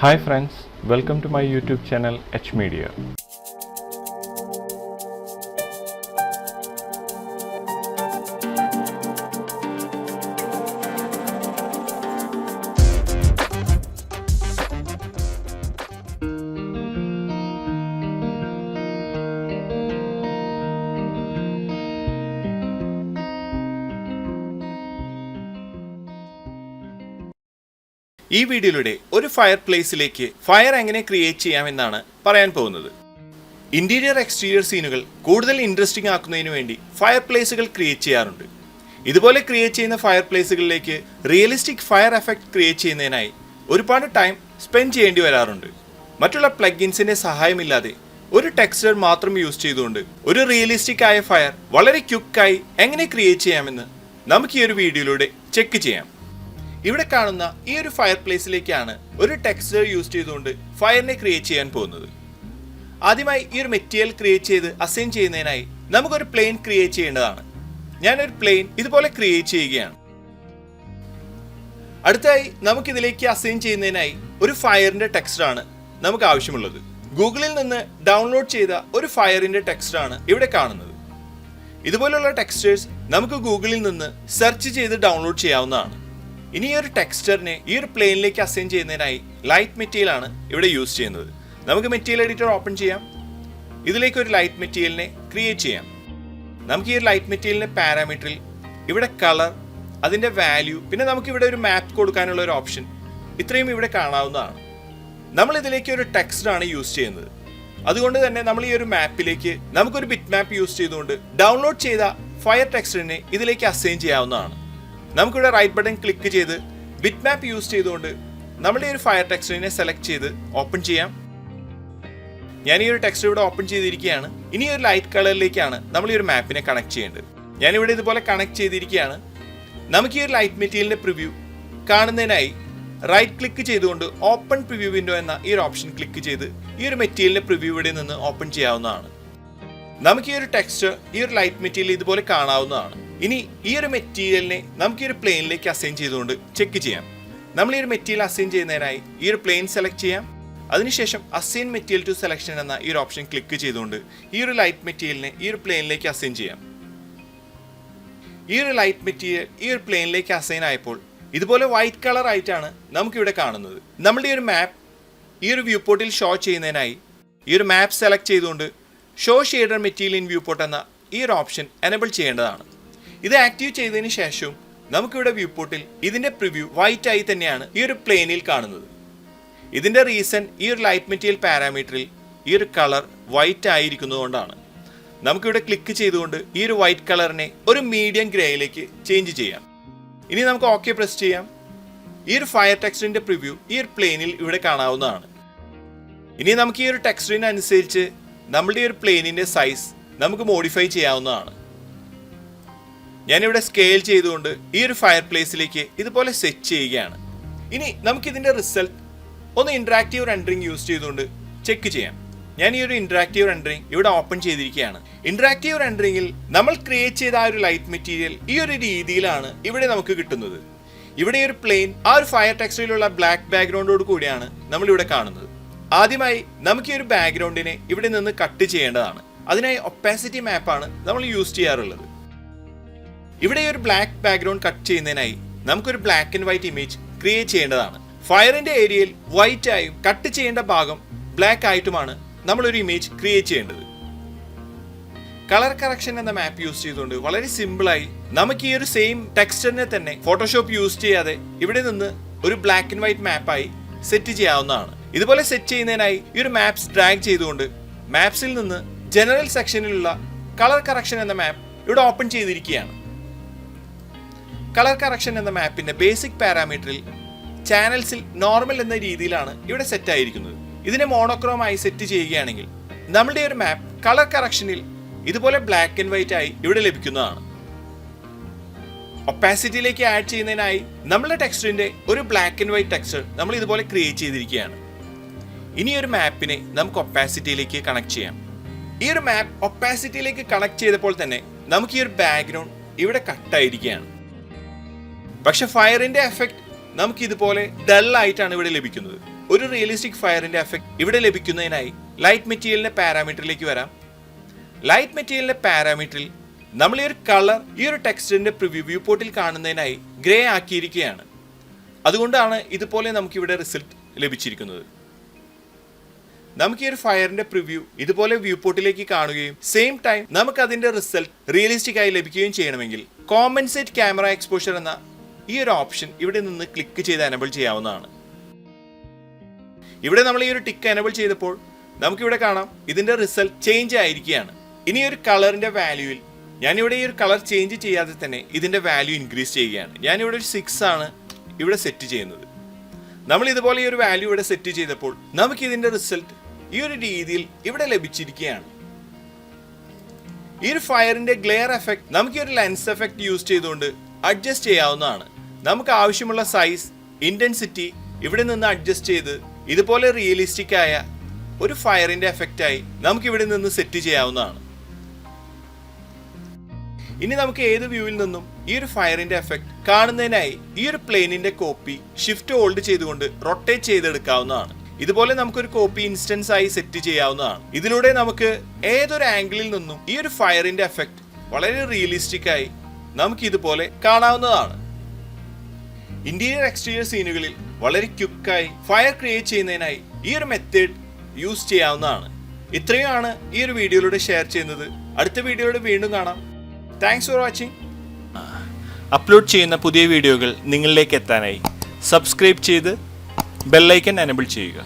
Hi friends, welcome to my YouTube channel HMedia. ഈ വീഡിയോയിലൂടെ ഒരു ഫയർ പ്ലേസിലേക്ക് ഫയർ എങ്ങനെ ക്രിയേറ്റ് ചെയ്യാമെന്നാണ് പറയാൻ പോകുന്നത്. ഇന്റീരിയർ എക്സ്റ്റീരിയർ സീനുകൾ കൂടുതൽ ഇൻട്രസ്റ്റിംഗ് ആക്കുന്നതിന് വേണ്ടി ഫയർ പ്ലേസുകൾ ക്രിയേറ്റ് ചെയ്യാറുണ്ട്. ഇതുപോലെ ക്രിയേറ്റ് ചെയ്യുന്ന ഫയർ പ്ലേസുകളിലേക്ക് റിയലിസ്റ്റിക് ഫയർ എഫക്റ്റ് ക്രിയേറ്റ് ചെയ്യുന്നതിനായി ഒരുപാട് ടൈം സ്പെൻഡ് ചെയ്യേണ്ടി വരാറുണ്ട്. മറ്റുള്ള പ്ലഗിൻസിന്റെ സഹായമില്ലാതെ ഒരു ടെക്സ്ചർ മാത്രം യൂസ് ചെയ്തുകൊണ്ട് ഒരു റിയലിസ്റ്റിക് ആയ ഫയർ വളരെ ക്വിക്കായി എങ്ങനെ ക്രിയേറ്റ് ചെയ്യാമെന്ന് നമുക്ക് ഈ ഒരു വീഡിയോയിലൂടെ ചെക്ക് ചെയ്യാം. ഇവിടെ കാണുന്ന ഈ ഒരു ഫയർ പ്ലേസിലേക്കാണ് ഒരു ടെക്സ്ചർ യൂസ് ചെയ്തുകൊണ്ട് ഫയറിനെ ക്രിയേറ്റ് ചെയ്യാൻ പോകുന്നത്. ആദ്യമായി ഈ ഒരു മെറ്റീരിയൽ ക്രിയേറ്റ് ചെയ്ത് അസൈൻ ചെയ്യുന്നതിനായി നമുക്കൊരു പ്ലെയിൻ ക്രിയേറ്റ് ചെയ്യേണ്ടതാണ്. ഞാനൊരു പ്ലെയിൻ ഇതുപോലെ ക്രിയേറ്റ് ചെയ്യുകയാണ്. അടുത്തായി നമുക്കിതിലേക്ക് അസൈൻ ചെയ്യുന്നതിനായി ഒരു ഫയറിന്റെ ടെക്സ്ചറാണ് നമുക്ക് ആവശ്യമുള്ളത്. ഗൂഗിളിൽ നിന്ന് ഡൗൺലോഡ് ചെയ്ത ഒരു ഫയറിന്റെ ടെക്സ്ചറാണ് ഇവിടെ കാണുന്നത്. ഇതുപോലുള്ള ടെക്സ്ചേഴ്സ് നമുക്ക് ഗൂഗിളിൽ നിന്ന് സെർച്ച് ചെയ്ത് ഡൗൺലോഡ് ചെയ്യാവുന്നതാണ്. ഇനി ഈ ഒരു ടെക്സ്ചറിനെ ഈ ഒരു പ്ലെയിനിലേക്ക് അസൈൻ ചെയ്യുന്നതിനായി ലൈറ്റ് മെറ്റീരിയൽ ആണ് ഇവിടെ യൂസ് ചെയ്യുന്നത്. നമുക്ക് മെറ്റീരിയൽ എഡിറ്റർ ഓപ്പൺ ചെയ്യാം. ഇതിലേക്ക് ഒരു ലൈറ്റ് മെറ്റീരിയലിനെ ക്രിയേറ്റ് ചെയ്യാം. നമുക്ക് ഈ ഒരു ലൈറ്റ് മെറ്റീരിയലിന്റെ പാരാമീറ്ററിൽ ഇവിടെ കളർ, അതിന്റെ വാല്യൂ, പിന്നെ നമുക്ക് ഇവിടെ ഒരു മാപ്പ് കൊടുക്കാനുള്ള ഒരു ഓപ്ഷൻ, ഇത്രയും ഇവിടെ കാണാവുന്നതാണ്. നമ്മൾ ഇതിലേക്ക് ഒരു ടെക്സ്റ്റ് ആണ് യൂസ് ചെയ്യുന്നത്. അതുകൊണ്ട് തന്നെ നമ്മൾ ഈ ഒരു മാപ്പിലേക്ക് നമുക്കൊരു ബിറ്റ് മാപ്പ് യൂസ് ചെയ്തുകൊണ്ട് ഡൗൺലോഡ് ചെയ്ത ഫയർ ടെക്സ്ചറിനെ ഇതിലേക്ക് അസൈൻ ചെയ്യാവുന്നതാണ്. നമുക്കിവിടെ റൈറ്റ് ബട്ടൺ ക്ലിക്ക് ചെയ്ത് ബിറ്റ് മാപ്പ് യൂസ് ചെയ്തുകൊണ്ട് നമ്മുടെ ഒരു ഫയർ ടെക്സ്ചറിനെ സെലക്ട് ചെയ്ത് ഓപ്പൺ ചെയ്യാം. ഞാൻ ഈ ഒരു ടെക്സ്റ്റ് ഇവിടെ ഓപ്പൺ ചെയ്തിരിക്കുകയാണ്. ഇനി ഒരു ലൈറ്റ് കളറിലേക്കാണ് നമ്മൾ ഈ ഒരു മാപ്പിനെ കണക്ട് ചെയ്യേണ്ടത്. ഞാനിവിടെ ഇതുപോലെ കണക്ട് ചെയ്തിരിക്കുകയാണ്. നമുക്ക് ഈ ഒരു ലൈറ്റ് മെറ്റീരിയലിന്റെ പ്രിവ്യൂ കാണുന്നതിനായി റൈറ്റ് ക്ലിക്ക് ചെയ്തുകൊണ്ട് ഓപ്പൺ പ്രിവ്യൂ വിൻഡോ എന്ന ഈ ഒരു ഓപ്ഷൻ ക്ലിക്ക് ചെയ്ത് ഈ ഒരു മെറ്റീരിയലിന്റെ പ്രിവ്യൂ ഇവിടെ നിന്ന് ഓപ്പൺ ചെയ്യാവുന്നതാണ്. നമുക്ക് ഈ ഒരു ടെക്സ്റ്റ് ഈ ഒരു ലൈറ്റ് മെറ്റീരിയൽ ഇതുപോലെ കാണാവുന്നതാണ്. ഇനി ഈ ഒരു മെറ്റീരിയലിനെ നമുക്ക് ഈ ഒരു പ്ലെയിനിലേക്ക് അസൈൻ ചെയ്തുകൊണ്ട് ചെക്ക് ചെയ്യാം. നമ്മൾ ഈ ഒരു മെറ്റീരിയൽ അസൈൻ ചെയ്യുന്നതിനായി ഈ ഒരു പ്ലെയിൻ സെലക്ട് ചെയ്യാം. അതിനുശേഷം അസൈൻ മെറ്റീരിയൽ ടു സെലക്ഷൻ എന്ന ഈ ഒരു ഓപ്ഷൻ ക്ലിക്ക് ചെയ്തുകൊണ്ട് ഈ ഒരു ലൈറ്റ് മെറ്റീരിയലിനെ ഈ ഒരു പ്ലെയിനിലേക്ക് അസൈൻ ചെയ്യാം. ഈ ഒരു ലൈറ്റ് മെറ്റീരിയൽ ഈ ഒരു പ്ലെയിനിലേക്ക് അസൈൻ ആയപ്പോൾ ഇതുപോലെ വൈറ്റ് കളർ ആയിട്ടാണ് നമുക്കിവിടെ കാണുന്നത്. നമ്മുടെ ഈ ഒരു മാപ്പ് ഈ ഒരു വ്യൂ പോർട്ടിൽ ഷോ ചെയ്യുന്നതിനായി ഈ ഒരു മാപ്പ് സെലക്ട് ചെയ്തുകൊണ്ട് show shader material in view port എന്ന ഈ ഒരു ഓപ്ഷൻ എനേബിൾ ചെയ്യേണ്ടതാണ്. ഇത് ആക്റ്റീവ് ചെയ്തതിന് ശേഷവും നമുക്കിവിടെ വ്യൂ പോർട്ടിൽ ഇതിന്റെ പ്രിവ്യൂ വൈറ്റ് ആയി തന്നെയാണ് ഈ ഒരു പ്ലെയിനിൽ കാണുന്നത്. ഇതിന്റെ റീസൺ ഈ ഒരു ലൈറ്റ് മെറ്റീരിയൽ പാരാമീറ്ററിൽ ഈ ഒരു കളർ വൈറ്റ് ആയിരിക്കുന്നതുകൊണ്ടാണ്. നമുക്കിവിടെ ക്ലിക്ക് ചെയ്തുകൊണ്ട് ഈ ഒരു വൈറ്റ് കളറിനെ ഒരു മീഡിയം ഗ്രേയിലേക്ക് ചേഞ്ച് ചെയ്യാം. ഇനി നമുക്ക് ഓക്കെ പ്രസ് ചെയ്യാം. ഈ ഒരു ഫയർ ടെക്സ്ചറിന്റെ പ്രിവ്യൂ ഈ ഒരു പ്ലെയിനിൽ ഇവിടെ കാണാവുന്നതാണ്. ഇനി നമുക്ക് ഈ ഒരു ടെക്സ്ചറിന് അനുസരിച്ച് നമ്മുടെ ഈ ഒരു പ്ലെയിനിന്റെ സൈസ് നമുക്ക് മോഡിഫൈ ചെയ്യാവുന്നതാണ്. ഞാനിവിടെ സ്കെയിൽ ചെയ്തുകൊണ്ട് ഈ ഒരു ഫയർ പ്ലേസിലേക്ക് ഇതുപോലെ സെറ്റ് ചെയ്യുകയാണ്. ഇനി നമുക്ക് ഇതിന്റെ റിസൾട്ട് ഒന്ന് ഇന്ററാക്റ്റീവ് റെൻഡറിംഗ് യൂസ് ചെയ്തുകൊണ്ട് ചെക്ക് ചെയ്യാം. ഞാൻ ഈ ഒരു ഇന്ററാക്റ്റീവ് റെൻഡറിംഗ് ഇവിടെ ഓപ്പൺ ചെയ്തിരിക്കുകയാണ്. ഇന്ററാക്റ്റീവ് റെൻഡറിംഗിൽ നമ്മൾ ക്രിയേറ്റ് ചെയ്ത ആ ഒരു ലൈറ്റ് മെറ്റീരിയൽ ഈ ഒരു രീതിയിലാണ് ഇവിടെ നമുക്ക് കിട്ടുന്നത്. ഇവിടെ ഒരു പ്ലെയിൻ ആ ഒരു ഫയർ ടെക്സ്ചറിലുള്ള ബ്ലാക്ക് ബാക്ക്ഗ്രൗണ്ടോട് കൂടിയാണ് നമ്മൾ ഇവിടെ കാണുന്നത്. ആദ്യമായി നമുക്ക് ഈ ഒരു ബാക്ക്ഗ്രൗണ്ടിനെ ഇവിടെ നിന്ന് കട്ട് ചെയ്യേണ്ടതാണ്. അതിനായി ഒപ്പാസിറ്റി മാപ്പാണ് നമ്മൾ യൂസ് ചെയ്യാറുള്ളത്. ഇവിടെ ഒരു ബ്ലാക്ക് ബാക്ക്ഗ്രൗണ്ട് കട്ട് ചെയ്യുന്നതിനായി നമുക്കൊരു black and white image create ചെയ്യേണ്ടതാണ്. ഫയറിന്റെ ഏരിയയിൽ വൈറ്റ് ആയും കട്ട് ചെയ്യേണ്ട ഭാഗം ബ്ലാക്ക് ആയിട്ടുമാണ് നമ്മളൊരു ഇമേജ് ക്രിയേറ്റ് ചെയ്യേണ്ടത്. കളർ കറക്ഷൻ എന്ന മാപ്പ് യൂസ് ചെയ്തുകൊണ്ട് വളരെ സിമ്പിളായി നമുക്ക് ഈ ഒരു സെയിം ടെക്സ്ചറിനെ തന്നെ ഫോട്ടോഷോപ്പ് യൂസ് ചെയ്യാതെ ഇവിടെ നിന്ന് ഒരു ബ്ലാക്ക് ആൻഡ് വൈറ്റ് മാപ്പായി സെറ്റ് ചെയ്യാവുന്നതാണ്. ഇതുപോലെ സെറ്റ് ചെയ്യുന്നതിനായി ഈ ഒരു മാപ്സ് ഡ്രാഗ് ചെയ്തുകൊണ്ട് മാപ്സിൽ നിന്ന് ജനറൽ സെക്ഷനിലുള്ള കളർ കറക്ഷൻ എന്ന മാപ്പ് ഇവിടെ ഓപ്പൺ ചെയ്തിരിക്കുകയാണ്. കളർ കറക്ഷൻ എന്ന മാപ്പിന്റെ ബേസിക് പാരാമീറ്ററിൽ ചാനൽസിൽ നോർമൽ എന്ന രീതിയിലാണ് ഇവിടെ സെറ്റ് ആയിരിക്കുന്നത്. ഇതിനെ മോണോക്രോമായി സെറ്റ് ചെയ്യുകയാണെങ്കിൽ നമ്മുടെ ഒരു മാപ്പ് കളർ കറക്ഷനിൽ ഇതുപോലെ ബ്ലാക്ക് ആൻഡ് വൈറ്റ് ആയി ഇവിടെ ലഭിക്കുന്നതാണ്. ഒപ്പാസിറ്റിയിലേക്ക് ആഡ് ചെയ്യുന്നതിനായി നമ്മുടെ ടെക്സ്ചറിന്റെ ഒരു ബ്ലാക്ക് ആൻഡ് വൈറ്റ് ടെക്സ്ചർ നമ്മൾ ഇതുപോലെ ക്രിയേറ്റ് ചെയ്തിരിക്കുകയാണ്. ഇനി ഒരു മാപ്പിനെ നമുക്ക് ഒപ്പാസിറ്റിയിലേക്ക് കണക്ട് ചെയ്യാം. ഈ ഒരു മാപ്പ് ഒപ്പാസിറ്റിയിലേക്ക് കണക്ട് ചെയ്തപ്പോൾ തന്നെ നമുക്ക് ഈ ഒരു ബാക്ക്ഗ്രൗണ്ട് ഇവിടെ കട്ടായിരിക്കുകയാണ്. പക്ഷെ ഫയറിന്റെ എഫക്റ്റ് നമുക്ക് ഇതുപോലെ ഡൾ ആയിട്ടാണ് ഇവിടെ ലഭിക്കുന്നത്. ഒരു റിയലിസ്റ്റിക് ഫയറിന്റെ എഫക്റ്റ് ഇവിടെ ലഭിക്കുന്നതിനായി ലൈറ്റ് മെറ്റീരിയലിന്റെ പാരാമീറ്ററിലേക്ക് വരാം. ലൈറ്റ് മെറ്റീരിയലിന്റെ പാരാമീറ്ററിൽ നമ്മൾ ഈ ഒരു കളർ ഈ ഒരു ടെക്സ്റ്റിന്റെ പ്രിവ്യൂ വ്യൂ പോർട്ടിൽ കാണുന്നതിനായി ഗ്രേ ആക്കിയിരിക്കുകയാണ്. അതുകൊണ്ടാണ് ഇതുപോലെ നമുക്ക് ഇവിടെ റിസൾട്ട് ലഭിച്ചിരിക്കുന്നത്. നമുക്ക് ഈ ഒരു ഫയറിന്റെ പ്രിവ്യൂ ഇതുപോലെ വ്യൂ പോർട്ടിലേക്ക് കാണുകയും സെയിം ടൈം നമുക്ക് അതിന്റെ റിസൾട്ട് റിയലിസ്റ്റിക് ആയി ലഭിക്കുകയും ചെയ്യണമെങ്കിൽ കോമ്പൻസേറ്റ് ക്യാമറ എക്സ്പോഷർ എന്ന ഈ ഒരു ഓപ്ഷൻ ഇവിടെ നിന്ന് ക്ലിക്ക് ചെയ്ത് എനേബിൾ ചെയ്യാവുന്നതാണ്. ഇവിടെ നമ്മൾ ഈ ഒരു ടിക്ക് എനേബിൾ ചെയ്തപ്പോൾ നമുക്കിവിടെ കാണാം ഇതിന്റെ റിസൾട്ട് ചേഞ്ച് ആയിരിക്കുകയാണ്. ഇനി ഒരു കളറിന്റെ വാല്യൂവിൽ ഞാനിവിടെ ഈ ഒരു കളർ ചേഞ്ച് ചെയ്യാതെ തന്നെ ഇതിന്റെ വാല്യൂ ഇൻക്രീസ് ചെയ്യുകയാണ്. ഞാനിവിടെ ഒരു 6 ആണ് ഇവിടെ സെറ്റ് ചെയ്യുന്നത്. നമ്മൾ ഇതുപോലെ ഈ ഒരു വാല്യൂ ഇവിടെ സെറ്റ് ചെയ്തപ്പോൾ നമുക്ക് ഇതിന്റെ റിസൾട്ട് ഈ ഒരു രീതിയിൽ ഇവിടെ ലഭിച്ചിരിക്കുകയാണ്. ഈ ഒരു ഫയറിന്റെ ഗ്ലെയർ എഫക്ട് നമുക്ക് ഈ ഒരു ലെൻസ് എഫക്ട് യൂസ് ചെയ്തുകൊണ്ട് അഡ്ജസ്റ്റ് ചെയ്യാവുന്നതാണ്. നമുക്ക് ആവശ്യമുള്ള സൈസ് ഇന്റൻസിറ്റി ഇവിടെ നിന്ന് അഡ്ജസ്റ്റ് ചെയ്ത് ഇതുപോലെ റിയലിസ്റ്റിക് ആയ ഒരു ഫയറിന്റെ എഫക്റ്റായി നമുക്ക് ഇവിടെ നിന്ന് സെറ്റ് ചെയ്യാവുന്നതാണ്. ഇനി നമുക്ക് ഏത് വ്യൂവിൽ നിന്നും ഈ ഒരു ഫയറിന്റെ എഫക്ട് കാണുന്നതിനായി ഈ ഒരു പ്ലെയിനിന്റെ കോപ്പി ഷിഫ്റ്റ് ഹോൾഡ് ചെയ്തുകൊണ്ട് റൊട്ടേറ്റ് ചെയ്തെടുക്കാവുന്നതാണ്. ഇതുപോലെ നമുക്കൊരു കോപ്പി ഇൻസ്റ്റൻസ് ആയി സെറ്റ് ചെയ്യാവുന്നതാണ്. ഇതിലൂടെ നമുക്ക് ഏതൊരു ആംഗിളിൽ നിന്നും ഈ ഒരു ഫയറിന്റെ എഫക്ട് വളരെ റിയലിസ്റ്റിക് ആയി നമുക്ക് ഇതുപോലെ കാണാവുന്നതാണ്. ഇന്റീരിയർ എക്സ്റ്റീരിയർ സീനുകളിൽ വളരെ ക്വിക്കായി ഫയർ ക്രിയേറ്റ് ചെയ്യുന്നതിനായി ഈ ഒരു മെത്തേഡ് യൂസ് ചെയ്യാവുന്നതാണ്. ഇത്രയുമാണ് ഈ ഒരു വീഡിയോയിലൂടെ ഷെയർ ചെയ്യുന്നത്. അടുത്ത വീഡിയോയിലൂടെ വീണ്ടും കാണാം. Thanks for watching. അപ്ലോഡ് ചെയ്യുന്ന പുതിയ വീഡിയോകൾ നിങ്ങളിലേക്ക് എത്താനായി സബ്സ്ക്രൈബ് ചെയ്ത് ബെൽ ഐക്കൺ എനേബിൾ ചെയ്യുക.